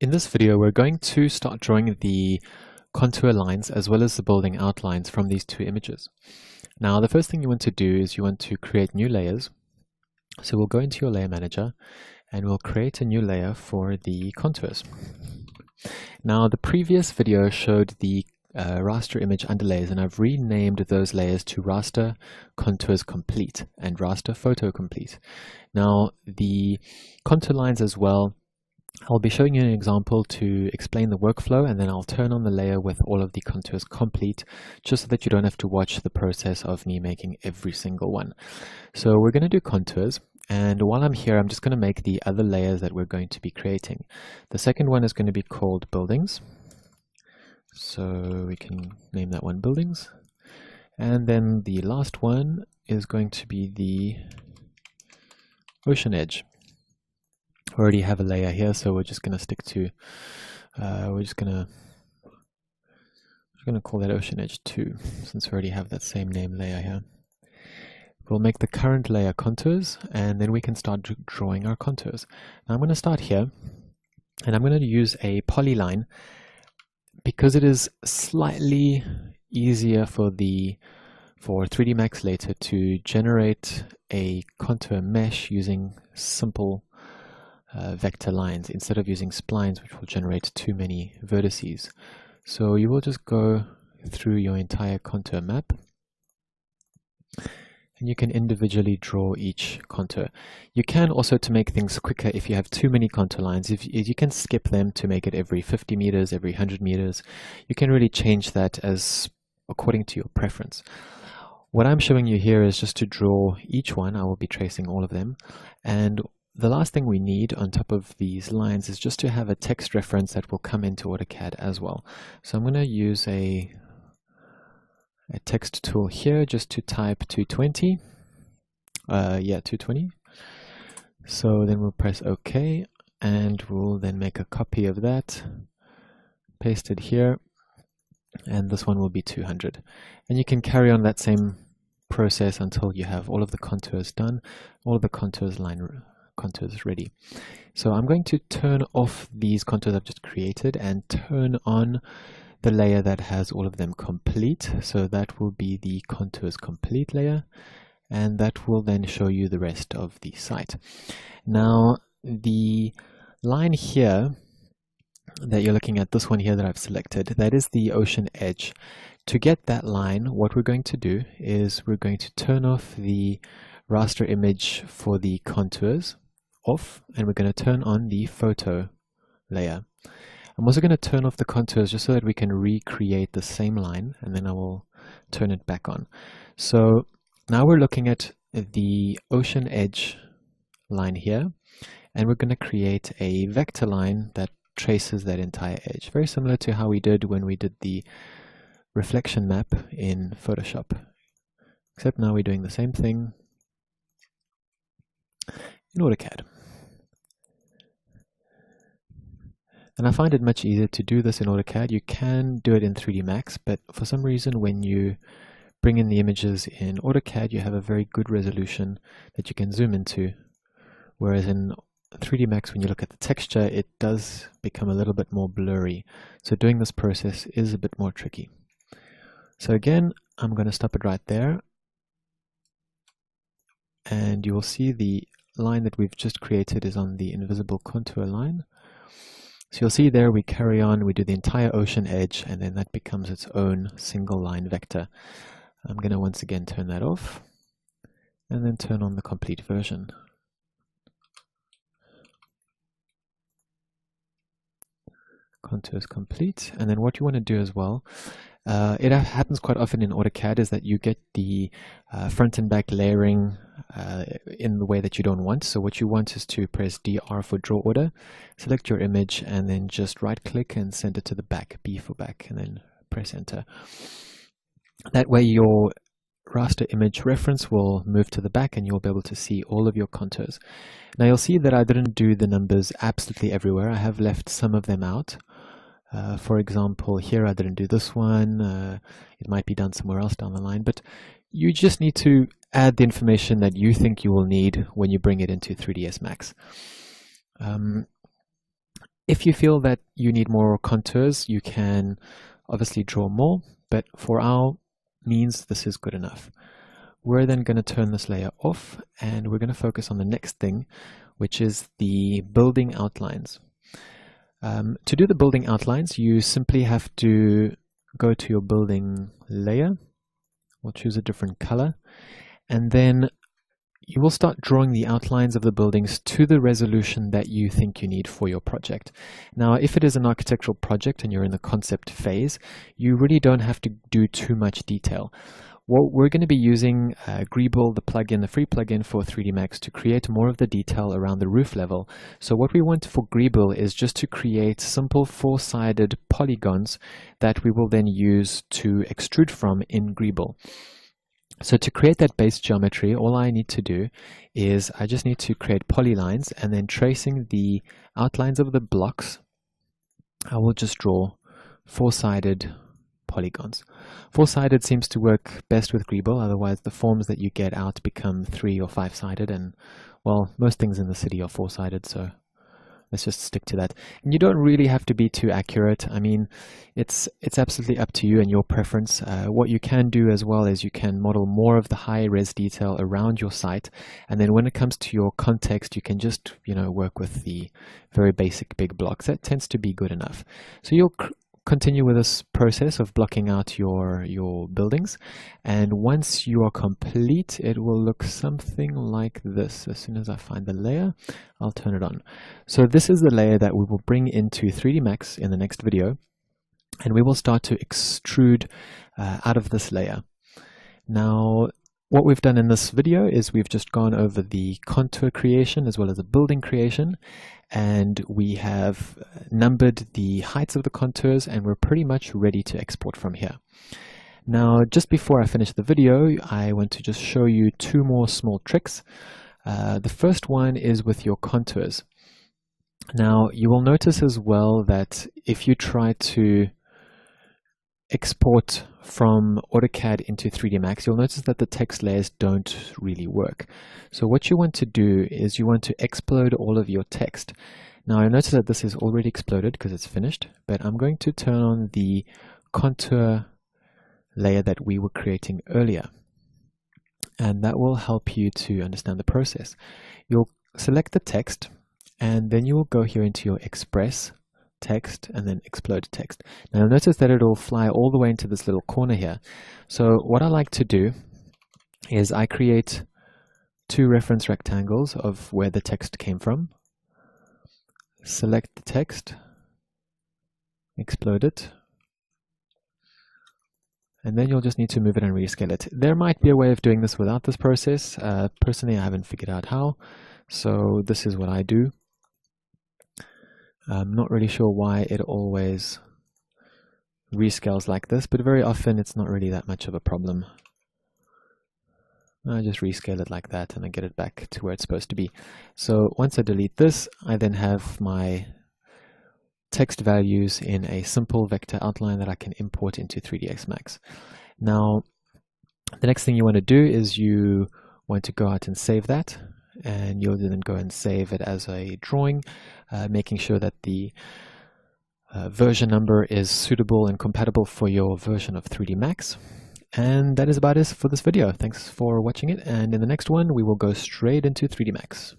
In this video, we're going to start drawing the contour lines as well as the building outlines from these two images. Now, the first thing you want to do is you want to create new layers. So we'll go into your layer manager and we'll create a new layer for the contours. Now, the previous video showed the raster image underlays, and I've renamed those layers to raster contours complete and raster photo complete. Now, the contour lines as well, I'll be showing you an example to explain the workflow, and then I'll turn on the layer with all of the contours complete, just so that you don't have to watch the process of me making every single one. So we're going to do contours, and while I'm here, I'm just going to make the other layers that we're going to be creating. The second one is going to be called buildings. So we can name that one buildings. And then the last one is going to be the ocean edge. We already have a layer here, so we're just going to stick to, we're just going to call that ocean edge 2, since we already have that same name layer here. We'll make the current layer contours, and then we can start drawing our contours. Now I'm going to start here, and I'm going to use a polyline because it is slightly easier for 3D Max later to generate a contour mesh using simple vector lines instead of using splines, which will generate too many vertices. So you will just go through your entire contour map, and you can individually draw each contour. You can also, to make things quicker, if you have too many contour lines, if you can skip them to make it every 50 meters, every 100 meters. You can really change that as according to your preference. What I'm showing you here is just to draw each one. I will be tracing all of them, and the last thing we need on top of these lines is just to have a text reference that will come into AutoCAD as well. So I'm going to use a text tool here just to type 220. 220. So then we'll press OK, and we'll then make a copy of that, paste it here, and this one will be 200. And you can carry on that same process until you have all of the contours done, all of the contours ready. So I'm going to turn off these contours I've just created and turn on the layer that has all of them complete. So that will be the contours complete layer, and that will then show you the rest of the site. Now, the line here that you're looking at, this one here that I've selected, that is the ocean edge. To get that line, what we're going to do is we're going to turn off the raster image for the contours off, and we're going to turn on the photo layer. I'm also going to turn off the contours just so that we can recreate the same line, and then I will turn it back on. So now we're looking at the ocean edge line here, and we're going to create a vector line that traces that entire edge, very similar to how we did when we did the reflection map in Photoshop, except now we're doing the same thing in AutoCAD. And I find it much easier to do this in AutoCAD. You can do it in 3D Max, but for some reason when you bring in the images in AutoCAD, you have a very good resolution that you can zoom into, whereas in 3D Max, when you look at the texture, it does become a little bit more blurry. So doing this process is a bit more tricky. So again, I'm going to stop it right there, and you will see the line that we've just created is on the invisible contour line. So you'll see there we carry on, we do the entire ocean edge, and then that becomes its own single line vector. I'm going to once again turn that off, and then turn on the complete version. Contours complete, and then what you want to do as well, it happens quite often in AutoCAD, is that you get the front and back layering in the way that you don't want. So what you want is to press DR for draw order, select your image, and then just right click and send it to the back, B for back, and then press enter. That way your raster image reference will move to the back, and you'll be able to see all of your contours. Now you'll see that I didn't do the numbers absolutely everywhere. I have left some of them out. For example, here I didn't do this one. It might be done somewhere else down the line, but you just need to add the information that you think you will need when you bring it into 3ds Max. If you feel that you need more contours, you can obviously draw more, but for our means, this is good enough. We're then going to turn this layer off, and we're going to focus on the next thing, which is the building outlines. To do the building outlines, you simply have to go to your building layer. We'll choose a different color, and then you will start drawing the outlines of the buildings to the resolution that you think you need for your project. Now, if it is an architectural project and you're in the concept phase, you really don't have to do too much detail. Well, we're going to be using Greeble, the plugin, the free plugin for 3D Max, to create more of the detail around the roof level. So what we want for Greeble is just to create simple four-sided polygons that we will then use to extrude from in Greeble. So to create that base geometry, all I need to do is I just need to create polylines, and then tracing the outlines of the blocks, I will just draw four-sided polygons. Four-sided seems to work best with Greeble, otherwise the forms that you get out become 3- or 5-sided, and well, most things in the city are four-sided, so let's just stick to that. And you don't really have to be too accurate. I mean, it's absolutely up to you and your preference. What you can do as well is you can model more of the high-res detail around your site, and then when it comes to your context, you can just work with the very basic big blocks. That tends to be good enough. So you'll continue with this process of blocking out your buildings, and once you are complete, it will look something like this. As soon as I find the layer, I'll turn it on. So this is the layer that we will bring into 3D Max in the next video, and we will start to extrude out of this layer. Now, what we've done in this video is we've just gone over the contour creation as well as the building creation, and we have numbered the heights of the contours, and we're pretty much ready to export from here. Now, just before I finish the video, I want to just show you two more small tricks. The first one is with your contours. Now, you will notice as well that if you try to export from AutoCAD into 3D Max, you'll notice that the text layers don't really work. So what you want to do is you want to explode all of your text. Now I notice that this is already exploded because it's finished, but I'm going to turn on the contour layer that we were creating earlier, and that will help you to understand the process. You'll select the text, and then you will go here into your express text and then explode text. Now you'll notice that it'll fly all the way into this little corner here. So what I like to do is I create two reference rectangles of where the text came from, select the text, explode it, and then you'll just need to move it and rescale it. There might be a way of doing this without this process. Personally, I haven't figured out how, so this is what I do. I'm not really sure why it always rescales like this, but very often it's not really that much of a problem. I just rescale it like that and I get it back to where it's supposed to be. So once I delete this, I then have my text values in a simple vector outline that I can import into 3ds Max. Now, the next thing you want to do is you want to go out and save that, and you'll then go and save it as a drawing, making sure that the version number is suitable and compatible for your version of 3D Max. And that is about it for this video. Thanks for watching it, and in the next one we will go straight into 3D Max.